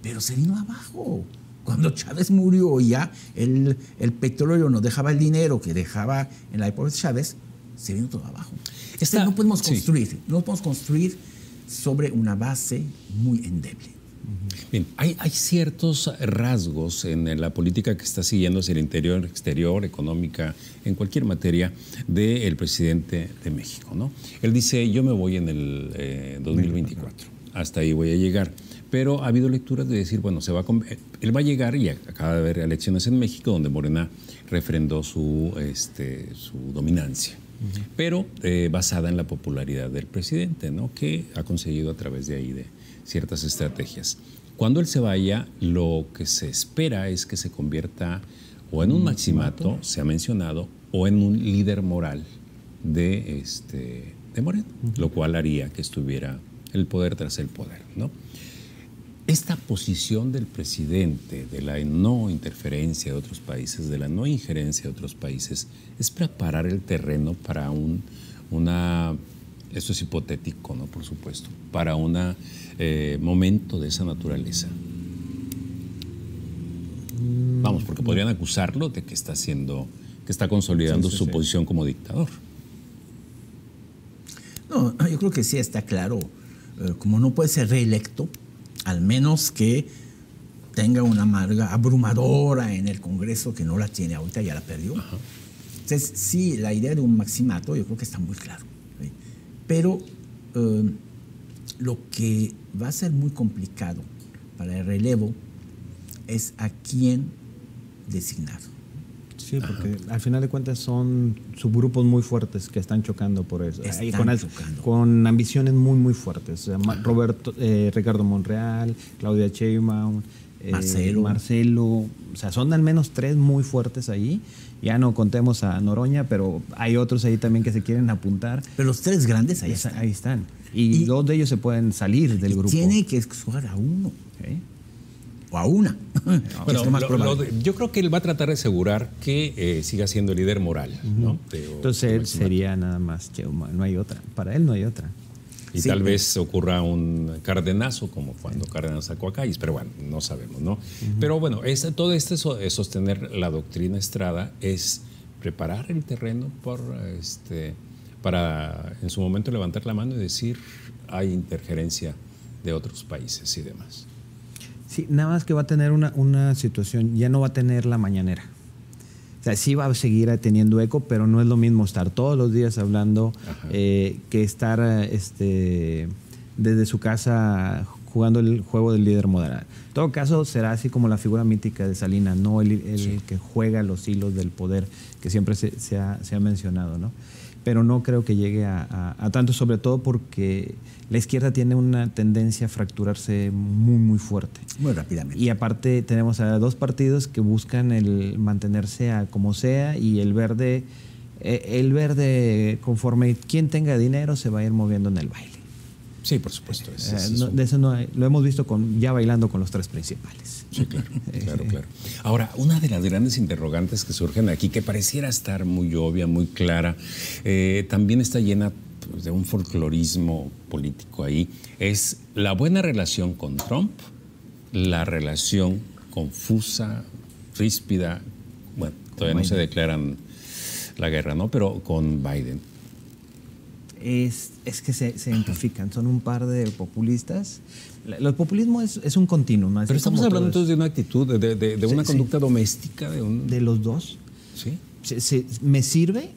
pero se vino abajo. Cuando Chávez murió ya el petróleo no dejaba el dinero que dejaba en la época de Chávez, se vino todo abajo. No podemos construir sobre una base muy endeble. Bien, hay ciertos rasgos en la política que está siguiendo hacia el interior, exterior, económica, en cualquier materia, del presidente de México, ¿no? Él dice, yo me voy en el 2024, hasta ahí voy a llegar. Pero ha habido lecturas de decir, bueno, él va a llegar, y acaba de haber elecciones en México donde Morena refrendó su dominancia. Pero basada en la popularidad del presidente, ¿no? Que ha conseguido a través de ahí de ciertas estrategias. Cuando él se vaya, lo que se espera es que se convierta o en un maximato, se ha mencionado, o en un líder moral de Morena, lo cual haría que estuviera el poder tras el poder, ¿no? Esta posición del presidente de la no interferencia de otros países, de la no injerencia de otros países, es preparar el terreno para esto es hipotético, ¿no? Por supuesto, para un momento de esa naturaleza. Vamos, porque podrían acusarlo de que está consolidando su posición como dictador. No, yo creo que sí está claro. Como no puede ser reelecto, al menos que tenga una amarga abrumadora en el Congreso, que no la tiene ahorita, ya la perdió. Entonces, sí, la idea de un maximato yo creo que está muy claro. ¿Sí? Pero lo que va a ser muy complicado para el relevo es a quién designar. Sí, porque al final de cuentas son subgrupos muy fuertes que están chocando por eso. Con ambiciones muy, muy fuertes. O sea, Ricardo Monreal, Claudia Sheinbaum, Marcelo. O sea, son al menos 3 muy fuertes ahí. Ya no contemos a Noroña, pero hay otros ahí también que se quieren apuntar. Pero los 3 grandes ahí están. Y 2 de ellos se pueden salir del grupo. Tiene que escoger a uno. ¿Sí? O a una. Bueno, yo creo que él va a tratar de asegurar que siga siendo líder moral. ¿No? Entonces él sería nada más Sheinbaum, no hay otra. Para él no hay otra. Y tal vez ocurra un cardenazo, como cuando Cárdenas sacó a Calles, pero bueno, no sabemos, ¿no? Pero bueno, todo esto es sostener la doctrina Estrada, es preparar el terreno para en su momento levantar la mano y decir hay interferencia de otros países y demás. Sí, nada más que va a tener una situación, ya no va a tener la mañanera. O sea, sí va a seguir teniendo eco, pero no es lo mismo estar todos los días hablando que estar desde su casa jugando el juego del líder moderado. En todo caso, será así como la figura mítica de Salinas, no el que juega los hilos del poder que siempre se ha mencionado, ¿no? Pero no creo que llegue a tanto, sobre todo porque la izquierda tiene una tendencia a fracturarse muy, muy fuerte. Muy rápidamente. Y aparte tenemos a 2 partidos que buscan el mantenerse a como sea, y el verde, conforme quien tenga dinero, se va a ir moviendo en el baile. Sí, por supuesto. De eso no hay, lo hemos visto ya bailando con los 3 principales. Sí, claro. Ahora, una de las grandes interrogantes que surgen aquí, que pareciera estar muy obvia, muy clara, también está llena de un folclorismo político ahí, es la buena relación con Trump, la relación confusa, ríspida, bueno, todavía no se declaran la guerra, ¿no? Pero con Biden. Es que se identifican, son un par de populistas. El populismo es un continuo. ¿No? Pero estamos hablando entonces de una actitud, de una conducta doméstica. De los dos. Sí. Me sirve.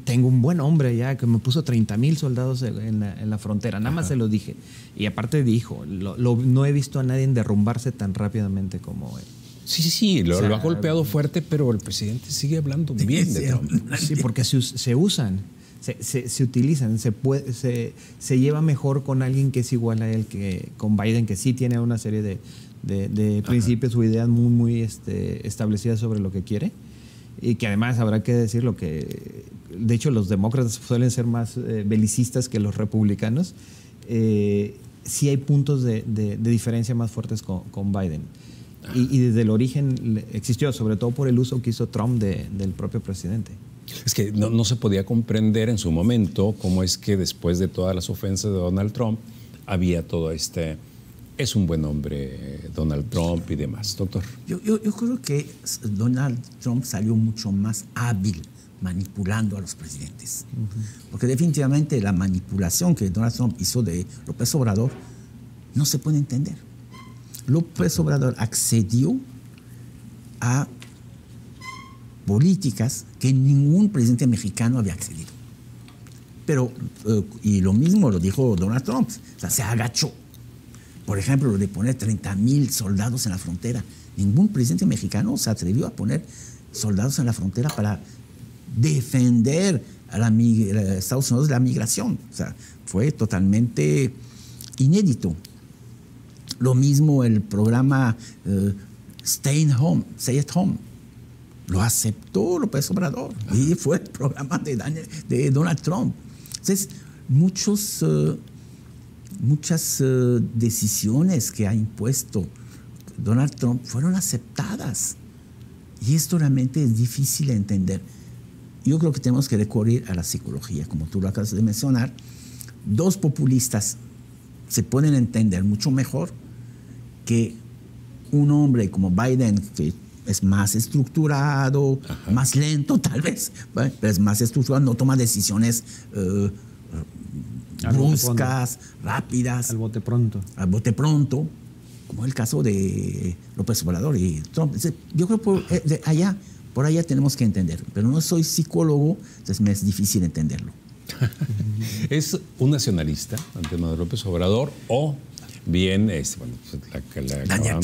Tengo un buen hombre ya que me puso 30,000 soldados en la frontera. Nada más se lo dije. Y aparte dijo, no he visto a nadie derrumbarse tan rápidamente como él. Sí, lo ha golpeado fuerte, pero el presidente sigue hablando bien de Trump. Sí, porque se usan. Se utilizan, se lleva mejor con alguien que es igual a él que con Biden, que sí tiene una serie de principios o ideas muy, muy establecidas sobre lo que quiere, y que además habrá que decirlo que, de hecho, los demócratas suelen ser más belicistas que los republicanos. Sí hay puntos de diferencia más fuertes con Biden. Y desde el origen existió, sobre todo por el uso que hizo Trump del propio presidente. Es que no se podía comprender en su momento cómo es que después de todas las ofensas de Donald Trump había todo es un buen hombre Donald Trump y demás. Doctor. Yo creo que Donald Trump salió mucho más hábil manipulando a los presidentes. Porque definitivamente la manipulación que Donald Trump hizo de López Obrador no se puede entender. López Obrador accedió a políticas que ningún presidente mexicano había accedido. Pero, y lo mismo lo dijo Donald Trump, o sea, se agachó. Por ejemplo, lo de poner 30,000 soldados en la frontera. Ningún presidente mexicano se atrevió a poner soldados en la frontera para defender a Estados Unidos de la migración. O sea, fue totalmente inédito. Lo mismo el programa Stay at Home. Lo aceptó López Obrador y fue el programa de Donald Trump. Entonces, muchas decisiones que ha impuesto Donald Trump fueron aceptadas. Y esto realmente es difícil de entender. Yo creo que tenemos que recurrir a la psicología, como tú lo acabas de mencionar. 2 populistas se pueden entender mucho mejor que un hombre como Biden, que es más estructurado, más lento tal vez, ¿vale? Pero es más estructurado, no toma decisiones bruscas, rápidas. Al bote pronto. Al bote pronto, como el caso de López Obrador y Trump. Yo creo que por allá tenemos que entender, pero no soy psicólogo, entonces me es difícil entenderlo. ¿Es un nacionalista ante López Obrador o bien, bueno, Daniel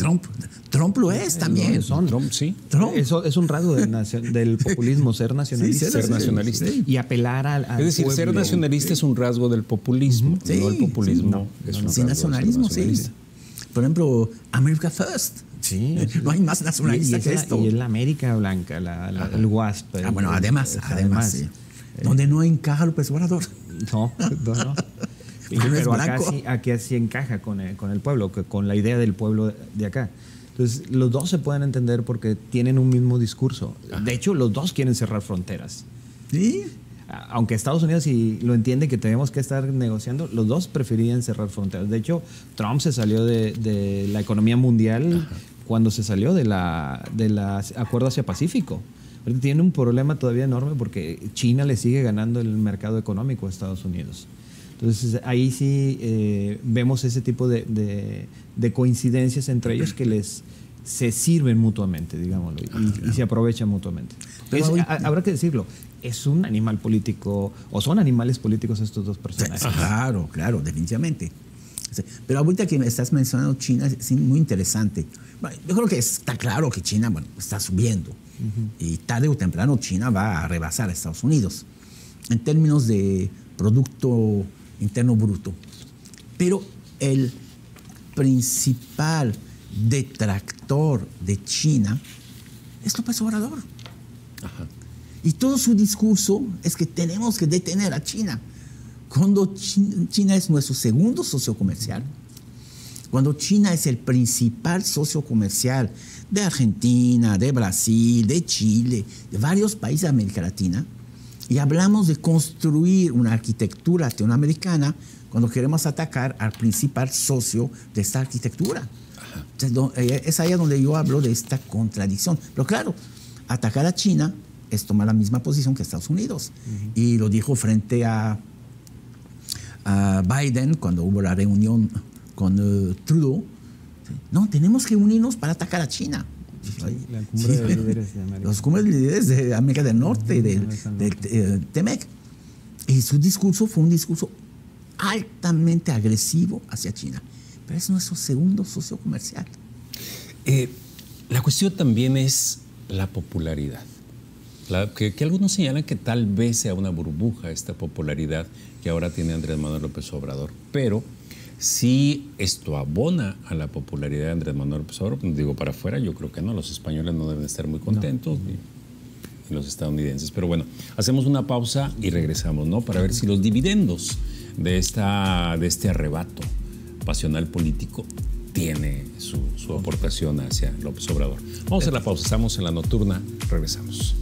Trump lo es también. Trump, sí. Trump. Eso es un rasgo del populismo, ser nacionalista. Sí, Ser nacionalista. Sí. Y apelar al Es decir, ser pueblo. nacionalista es un rasgo del populismo, Sí, no el populismo. sí, es un sí, rasgo nacionalismo, de ser nacionalista. sí. Por ejemplo, America First. Sí. No hay más nacionalista que esto. Y es la América blanca, el WASP. Bueno, además, sí. Eh, Donde no encaja López Obrador. No. Pero es Pero acá blanco. aquí sí encaja con el pueblo, con la idea del pueblo de acá. Entonces, los dos se pueden entender porque tienen un mismo discurso. De hecho, los dos quieren cerrar fronteras. Sí. Aunque Estados Unidos sí lo entiende que tenemos que estar negociando, los dos preferían cerrar fronteras. De hecho, Trump se salió de la economía mundial cuando se salió de la Acuerdo Asia-Pacífico. Ahorita tiene un problema todavía enorme porque China le sigue ganando el mercado económico a Estados Unidos. Entonces ahí sí vemos ese tipo de coincidencias entre ellos que se sirven mutuamente, digámoslo, y se aprovechan mutuamente. Habrá que decirlo, es un animal político, o son animales políticos estos dos personajes. Claro, definitivamente. Pero ahorita que me estás mencionando China, es muy interesante. Bueno, yo creo que está claro que China está subiendo. Y tarde o temprano China va a rebasar a Estados Unidos en términos de Producto Interno Bruto. Pero el principal detractor de China es López Obrador. Ajá. Y todo su discurso es que tenemos que detener a China. Cuando China es nuestro segundo socio comercial, cuando China es el principal socio comercial de Argentina, de Brasil, de Chile, de varios países de América Latina, y hablamos de construir una arquitectura latinoamericana cuando queremos atacar al principal socio de esta arquitectura. Entonces, es ahí donde yo hablo de esta contradicción. Pero claro, atacar a China es tomar la misma posición que Estados Unidos. Y lo dijo frente a Biden cuando hubo la reunión con Trudeau. No, tenemos que unirnos para atacar a China. La cumbre de líderes de América. Los cumbres de líderes de América del Norte, de TEMEC. Y su discurso fue un discurso altamente agresivo hacia China. Pero es nuestro segundo socio comercial. La cuestión también es la popularidad. Que algunos señalan que tal vez sea una burbuja esta popularidad que ahora tiene Andrés Manuel López Obrador. Pero si esto abona a la popularidad de Andrés Manuel López Obrador, pues digo para afuera, yo creo que no. Los españoles no deben estar muy contentos, ni los estadounidenses. Pero bueno, hacemos una pausa y regresamos, ¿no? Para ver si los dividendos de este arrebato pasional político tiene su aportación hacia López Obrador. Vamos a hacer la pausa, estamos en La Nocturna, regresamos.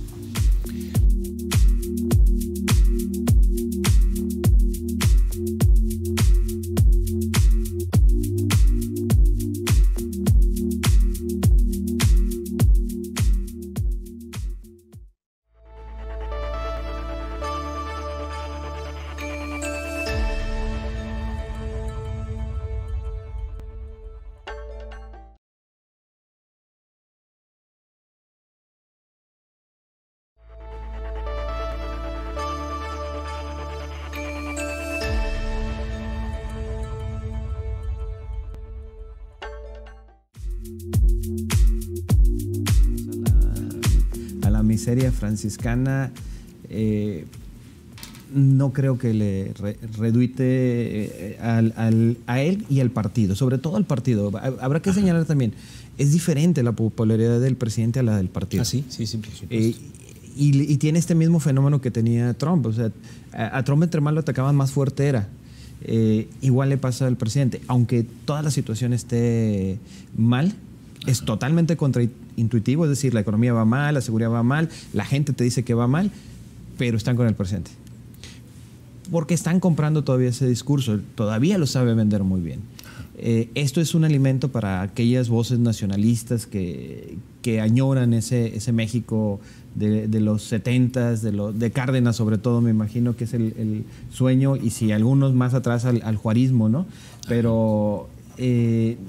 Miseria franciscana, no creo que le reduite a él y al partido, sobre todo al partido. Habrá que señalar también, es diferente la popularidad del presidente a la del partido. Sí, por supuesto. Y tiene este mismo fenómeno que tenía Trump. O sea, a Trump entre más lo atacaban, más fuerte era. Igual le pasa al presidente. Aunque toda la situación esté mal, es totalmente contraintuitivo, es decir, la economía va mal, la seguridad va mal, la gente te dice que va mal, pero están con el presidente. Porque están comprando todavía ese discurso, todavía lo sabe vender muy bien. Esto es un alimento para aquellas voces nacionalistas que añoran ese México de los 70s, de Cárdenas sobre todo, me imagino que es el sueño, y si algunos más atrás al juarismo, ¿no? Pero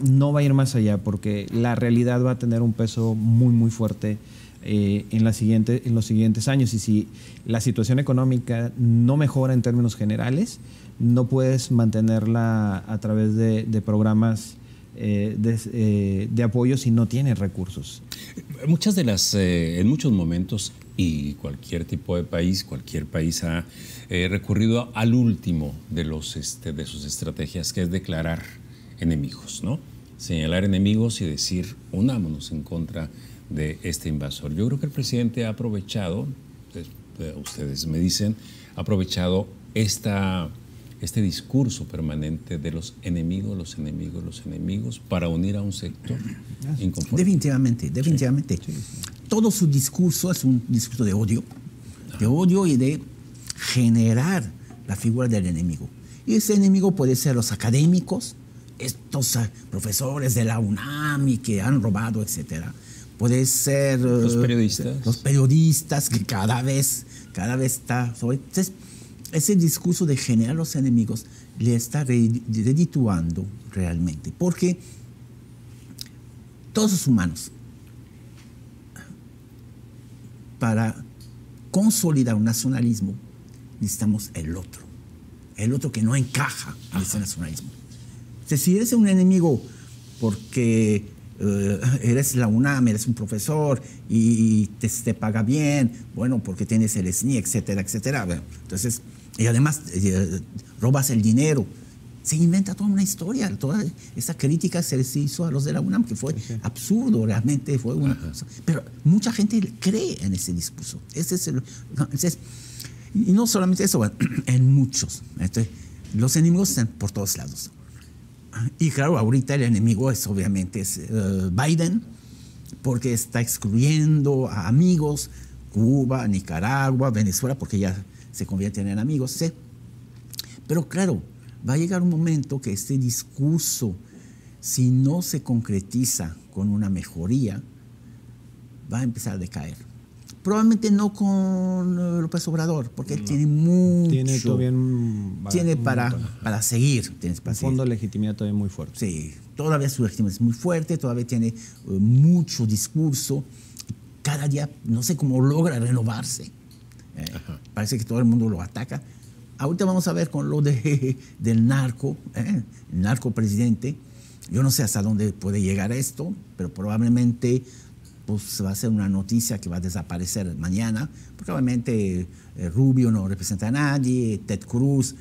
no va a ir más allá porque la realidad va a tener un peso muy, muy fuerte en los siguientes años. Y si la situación económica no mejora en términos generales, no puedes mantenerla a través de programas de apoyo si no tienes recursos. Muchas de las, en muchos momentos, y cualquier tipo de país, cualquier país ha recurrido al último de sus estrategias, que es declarar enemigos, ¿no? Señalar enemigos y decir, unámonos en contra de este invasor. Yo creo que el presidente ha aprovechado, ustedes me dicen, ha aprovechado este discurso permanente de los enemigos, los enemigos, los enemigos, para unir a un sector inconforme. Definitivamente. Sí. Todo su discurso es un discurso de odio y de generar la figura del enemigo. Y ese enemigo puede ser los académicos, estos profesores de la UNAM y que han robado, etcétera. Puede ser los periodistas. Los periodistas que cada vez está sobre. Entonces, ese discurso de generar los enemigos le está redituando realmente, porque todos los humanos, para consolidar un nacionalismo, necesitamos el otro que no encaja en ese nacionalismo. Entonces, si eres un enemigo porque eres la UNAM, eres un profesor y te paga bien, bueno, porque tienes el SNI, etcétera, etcétera. Bueno, entonces, y además robas el dinero. Se inventa toda una historia. Toda esa crítica se les hizo a los de la UNAM, que fue absurdo, realmente fue una cosa. Pero mucha gente cree en ese discurso. Y no solamente eso, bueno, en muchos. Entonces, los enemigos están por todos lados. Y claro, ahorita el enemigo obviamente es Biden, porque está excluyendo a amigos, Cuba, Nicaragua, Venezuela, porque ya se convierten en amigos. ¿Sí? Pero claro, va a llegar un momento que este discurso, si no se concretiza con una mejoría, va a empezar a decaer. Probablemente no con López Obrador, porque él tiene mucho. Tiene todavía para seguir. Un fondo de legitimidad todavía muy fuerte. Sí, todavía su legitimidad es muy fuerte, todavía tiene mucho discurso. Cada día, no sé cómo logra renovarse. Parece que todo el mundo lo ataca. Ahorita vamos a ver con lo del narco, el narco presidente. Yo no sé hasta dónde puede llegar esto, pero probablemente pues va a ser una noticia que va a desaparecer mañana, porque obviamente Rubio no representa a nadie, Ted Cruz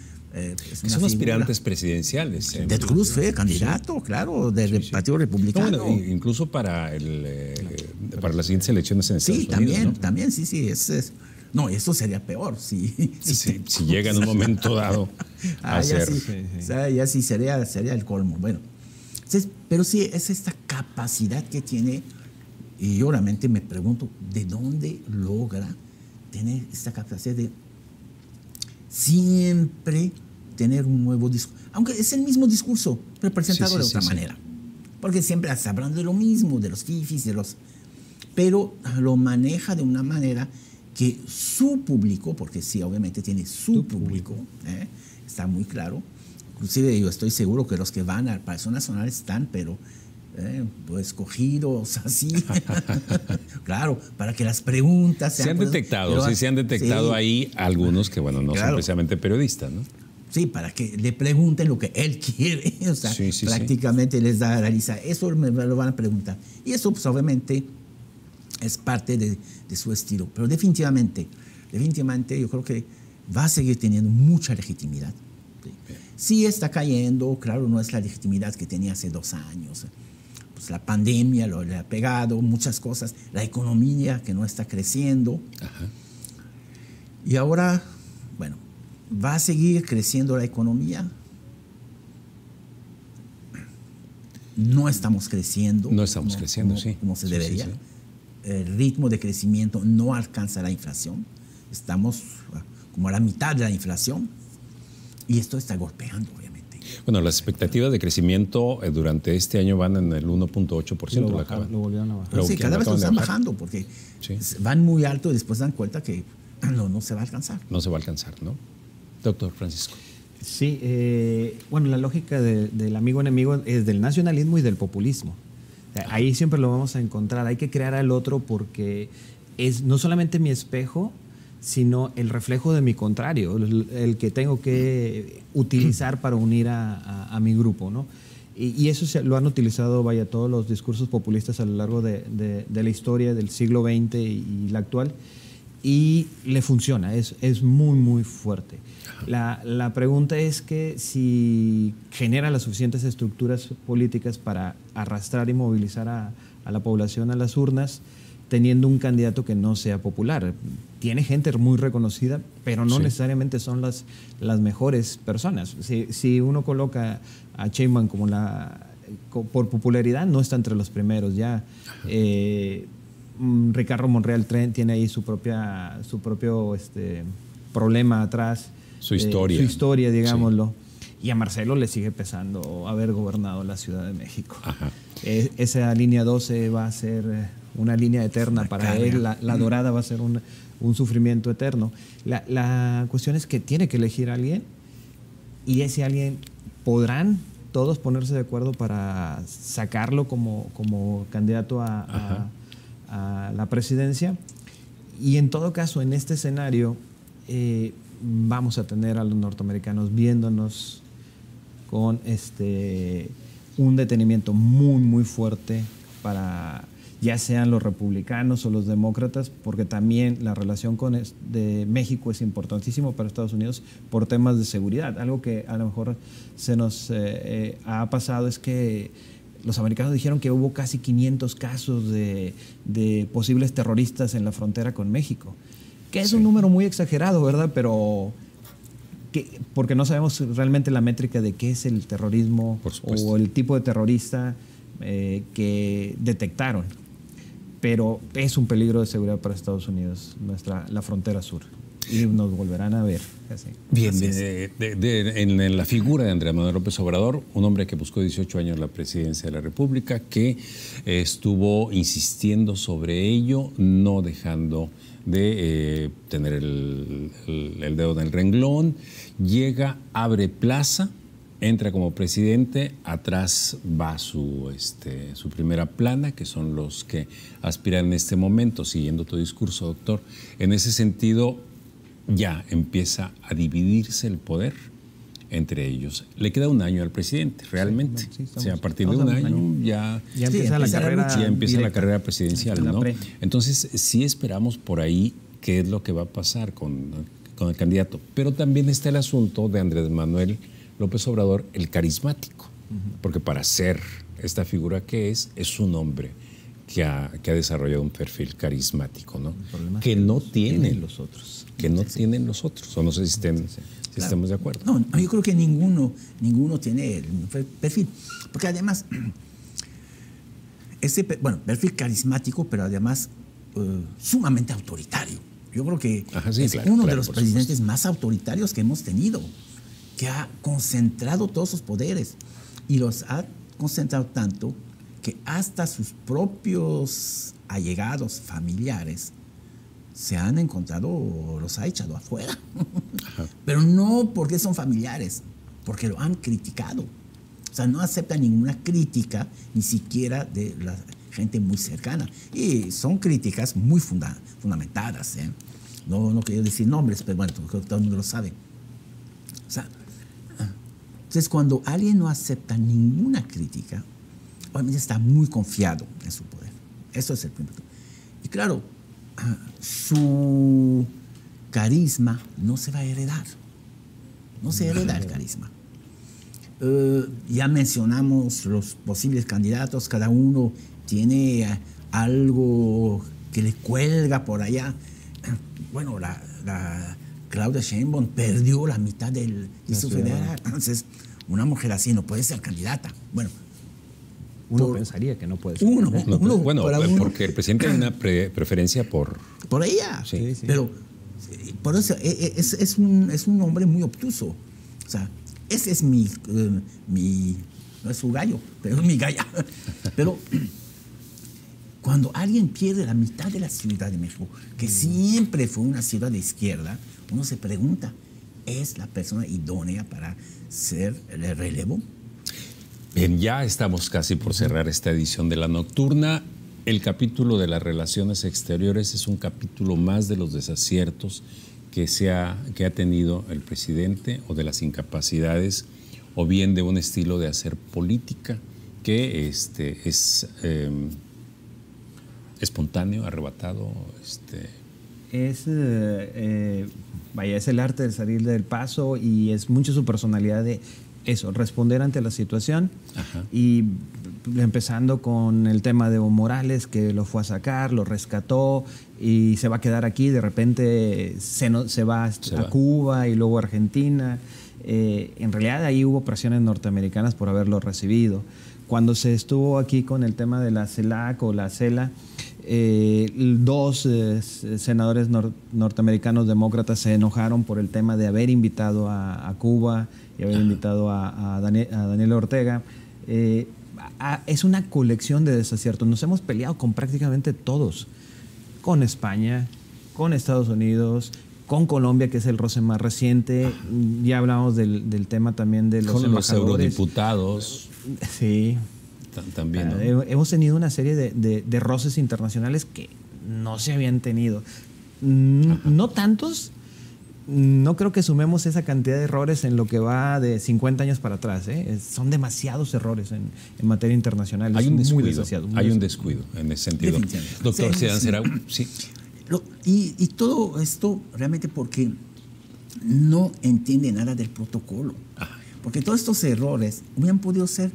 son aspirantes presidenciales. Ted Cruz fue candidato, claro, del Partido Republicano. No, bueno, incluso para las siguientes elecciones en Estados Unidos. Sí, también, sí. No, eso sería peor. Si llega en un momento dado a ser. Ya sí sería el colmo. Bueno, entonces, pero sí, es esta capacidad que tiene. Y yo realmente me pregunto, ¿de dónde logra tener esta capacidad de siempre tener un nuevo discurso? Aunque es el mismo discurso, pero presentado de otra manera. Porque siempre está hablando de lo mismo, de los fifis, pero lo maneja de una manera que su público, porque sí, obviamente tiene su público, está muy claro. Inclusive yo estoy seguro que los que van al Palacio Nacional están, pero escogidos así, claro, para que las preguntas se han detectado ahí algunos que, bueno, no son precisamente periodistas, ¿no? Sí, para que le pregunten lo que él quiere, o sea, prácticamente les da la lista. Eso me lo van a preguntar. Y eso, pues, obviamente, es parte de su estilo. Pero definitivamente, yo creo que va a seguir teniendo mucha legitimidad. Sí está cayendo, claro, no es la legitimidad que tenía hace 2 años. Pues la pandemia le ha pegado, muchas cosas, la economía que no está creciendo. Y ahora, bueno, ¿va a seguir creciendo la economía? No estamos creciendo. No estamos creciendo, como se debería. El ritmo de crecimiento no alcanza la inflación. Estamos como a la mitad de la inflación. Y esto está golpeando, obviamente. Bueno, las expectativas de crecimiento durante este año van en el 1.8%. Lo volvieron a bajar. Sí, cada vez lo están bajando porque van muy alto y después dan cuenta que no se va a alcanzar. No se va a alcanzar, ¿no? Doctor Francisco. Sí, bueno, la lógica del amigo enemigo es del nacionalismo y del populismo. Ahí siempre lo vamos a encontrar. Hay que crear al otro porque es no solamente mi espejo, sino el reflejo de mi contrario, el que tengo que utilizar para unir a mi grupo, ¿no? Y eso lo han utilizado, vaya, todos los discursos populistas a lo largo de la historia del siglo XX y la actual, y le funciona, es muy, muy fuerte. La pregunta es que si genera las suficientes estructuras políticas para arrastrar y movilizar a la población a las urnas, teniendo un candidato que no sea popular. Tiene gente muy reconocida, pero no necesariamente son las mejores personas. Si uno coloca a Sheinbaum como por popularidad, no está entre los primeros ya. Ricardo Monreal tiene ahí su propio problema atrás. Su historia, digámoslo. Y a Marcelo le sigue pesando haber gobernado la Ciudad de México. Ajá. Esa línea 12 va a ser una línea eterna para él. La dorada va a ser un sufrimiento eterno. La cuestión es que tiene que elegir a alguien, y ese alguien podrán todos ponerse de acuerdo para sacarlo como candidato a la presidencia. Y en todo caso, en este escenario, vamos a tener a los norteamericanos viéndonos con un detenimiento muy, muy fuerte para ya sean los republicanos o los demócratas, porque también la relación de México es importantísimo para Estados Unidos por temas de seguridad. Algo que a lo mejor se nos ha pasado es que los americanos dijeron que hubo casi 500 casos de posibles terroristas en la frontera con México, que es un número muy exagerado, ¿verdad? Pero porque no sabemos realmente la métrica de qué es el terrorismo o el tipo de terrorista que detectaron. Pero es un peligro de seguridad para Estados Unidos, la frontera sur. Y nos volverán a ver. Así. Bien, en la figura de Andrés Manuel López Obrador, un hombre que buscó 18 años la presidencia de la República, que estuvo insistiendo sobre ello, no dejando de tener el dedo en el renglón, llega, abre plaza, entra como presidente, atrás va su primera plana, que son los que aspiran en este momento, siguiendo tu discurso, doctor. En ese sentido, ya empieza a dividirse el poder entre ellos. Le queda un año al presidente, realmente. O sea, a partir de un año ya empieza la carrera presidencial, ¿no? Entonces, sí esperamos por ahí qué es lo que va a pasar con el candidato. Pero también está el asunto de Andrés Manuel López Obrador, el carismático, porque para ser esta figura que es un hombre que ha desarrollado un perfil carismático, ¿no? Que no tienen los otros. Que no tienen los otros. O no sé si estamos de acuerdo. No, yo creo que ninguno tiene el perfil. Porque además, perfil carismático, pero además sumamente autoritario. Yo creo que es uno de los presidentes más autoritarios que hemos tenido, que ha concentrado todos sus poderes y los ha concentrado tanto que hasta sus propios allegados familiares se han encontrado, los ha echado afuera. Pero no porque son familiares, porque lo han criticado. O sea, no acepta ninguna crítica, ni siquiera de la gente muy cercana. Y son críticas muy fundamentadas. No quiero decir nombres, pero bueno, todo el mundo lo sabe. O sea, entonces cuando alguien no acepta ninguna crítica, obviamente está muy confiado en su poder. Eso es el primer punto. Y claro, su carisma no se va a heredar. No se hereda el carisma. Ya mencionamos los posibles candidatos, cada uno tiene algo que le cuelga por allá. Bueno, la Claudia Sheinbaum perdió la mitad del Distrito Federal. Entonces, una mujer así no puede ser candidata. Bueno, uno pensaría que no puede ser. Porque el presidente tiene una preferencia por ella. Sí. Pero por eso es un hombre muy obtuso. O sea, ese es mi no es su gallo, pero es mi galla. Pero cuando alguien pierde la mitad de la Ciudad de México, que siempre fue una ciudad de izquierda, uno se pregunta, ¿es la persona idónea para ser el relevo? Bien, ya estamos casi por cerrar esta edición de La Nocturna. El capítulo de las relaciones exteriores es un capítulo más de los desaciertos que ha tenido el presidente, o de las incapacidades, o bien de un estilo de hacer política que es espontáneo, arrebatado. Es el arte de salir del paso, y es mucho su personalidad de eso, responder ante la situación. Ajá. Y empezando con el tema de Evo Morales, que lo fue a sacar, lo rescató y se va a quedar aquí. De repente se va a Cuba y luego a Argentina. En realidad ahí hubo presiones norteamericanas por haberlo recibido. Cuando se estuvo aquí con el tema de la CELAC o la CELA, dos senadores norteamericanos demócratas se enojaron por el tema de haber invitado a Cuba y haber invitado a Daniel Ortega. Es una colección de desaciertos. Nos hemos peleado con prácticamente todos. Con España, con Estados Unidos, con Colombia, que es el roce más reciente. Ya hablamos del tema también de los embajadores. Con los eurodiputados. Sí. También, ¿no? Hemos tenido una serie de roces internacionales que no se habían tenido. No tantos. No creo que sumemos esa cantidad de errores en lo que va de 50 años para atrás. Son demasiados errores en materia internacional. Hay un descuido, muy un descuido en ese sentido. Doctor Zidane Serau, sí. Y todo esto realmente porque no entiende nada del protocolo. Porque todos estos errores hubieran podido ser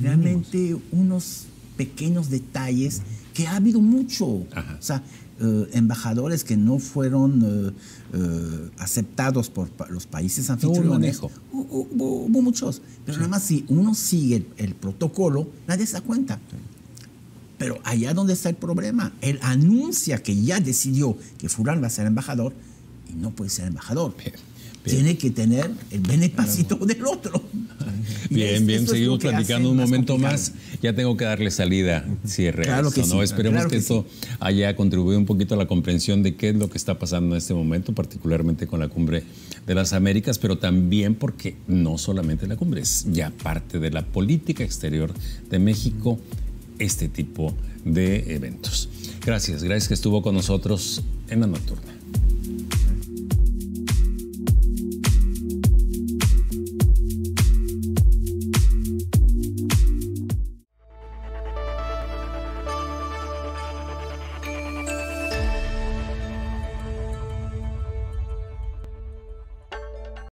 realmente unos pequeños detalles que ha habido mucho. Ajá. O sea, embajadores que no fueron aceptados por los países anfitriones. Hubo muchos. Pero nada más si uno sigue el protocolo, nadie se da cuenta. Pero allá donde está el problema, él anuncia que ya decidió que fulano va a ser embajador y no puede ser embajador. Bien. Tiene que tener el beneplácito del otro. Bien, seguimos platicando un momento más. Ya tengo que darle salida, cierre. Claro que sí, Esperemos que esto haya contribuido un poquito a la comprensión de qué es lo que está pasando en este momento, particularmente con la Cumbre de las Américas, pero también porque no solamente la cumbre, es ya parte de la política exterior de México, este tipo de eventos. Gracias que estuvo con nosotros en La Nocturna.